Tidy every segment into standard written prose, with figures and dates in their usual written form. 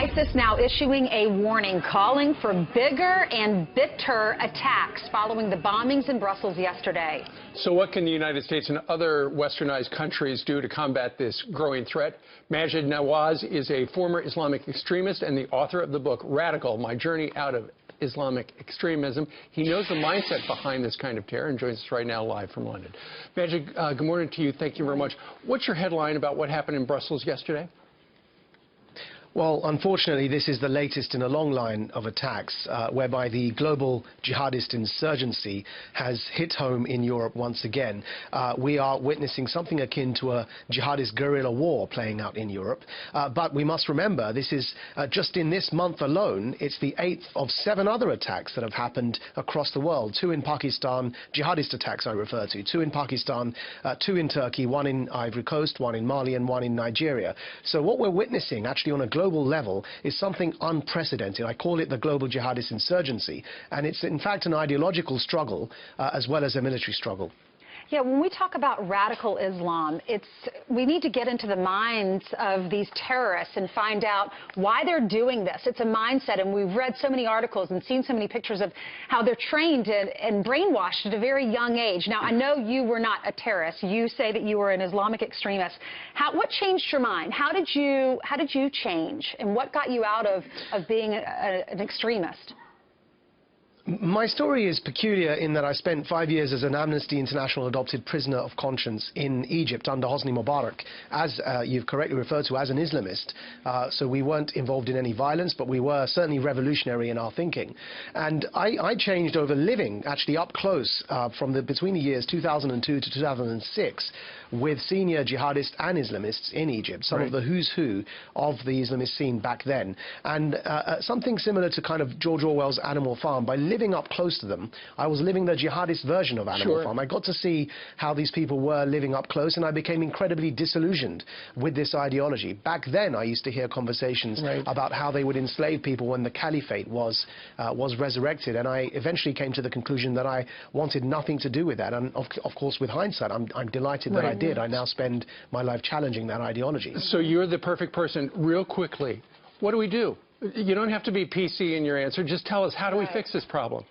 ISIS now issuing a warning, calling for bigger and bitter attacks following the bombings in Brussels yesterday. So what can the United States and other westernized countries do to combat this growing threat? Majid Nawaz is a former Islamic extremist and the author of the book Radical, My Journey Out of Islamic Extremism. He knows the mindset behind this kind of terror and joins us right now live from London. Majid, good morning to you. Thank you very much. What's your headline about what happened in Brussels yesterday? Well, unfortunately, this is the latest in a long line of attacks whereby the global jihadist insurgency has hit home in Europe once again. We are witnessing something akin to a jihadist guerrilla war playing out in Europe. But we must remember, this is just in this month alone, it's the 8th of 7 other attacks that have happened across the world. 2 in Pakistan, jihadist attacks I refer to. 2 in Pakistan, 2 in Turkey, 1 in Ivory Coast, 1 in Mali, and 1 in Nigeria. So what we're witnessing, actually on a global level, is something unprecedented. I call it the global jihadist insurgency, and it's in fact an ideological struggle as well as a military struggle. Yeah, when we talk about radical Islam, we need to get into the minds of these terrorists and find out why they're doing this. It's a mindset, and we've read so many articles and seen so many pictures of how they're trained and brainwashed at a very young age. Now, I know you were not a terrorist. You say that you were an Islamic extremist. What changed your mind? How did you change, and what got you out of being an extremist? My story is peculiar in that I spent 5 years as an Amnesty International adopted prisoner of conscience in Egypt under Hosni Mubarak, as you've correctly referred to, as an Islamist. So we weren't involved in any violence, but we were certainly revolutionary in our thinking. And I changed over living, actually up close, between the years 2002 to 2006, with senior jihadists and Islamists in Egypt, some of the who's who of the Islamist scene back then. And something similar to kind of George Orwell's Animal Farm, by living up close to them, I was living the jihadist version of Animal Farm. I got to see how these people were living up close, and I became incredibly disillusioned with this ideology. Back then, I used to hear conversations about how they would enslave people when the caliphate was resurrected, and I eventually came to the conclusion that I wanted nothing to do with that. And of course, with hindsight, I'm delighted that I did. I now spend my life challenging that ideology. So you're the perfect person. Real quickly, what do we do? You don't have to be PC in your answer. Just tell us, how do we fix this problem?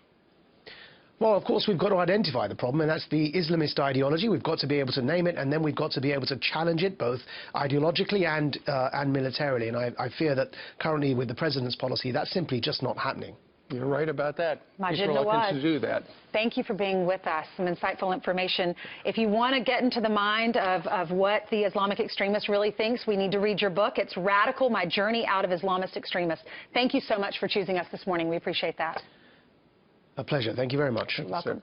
Well, of course, we've got to identify the problem, and that's the Islamist ideology. We've got to be able to name it, and then we've got to be able to challenge it, both ideologically and militarily. And I fear that currently, with the president's policy, that's simply just not happening. You're right about that. Majid He's reluctant Nawaz, to do that. Thank you for being with us. Some insightful information. If you want to get into the mind of what the Islamic extremist really thinks, we need to read your book. It's Radical, My Journey Out of Islamist Extremists. Thank you so much for choosing us this morning. We appreciate that. A pleasure. Thank you very much. You're welcome.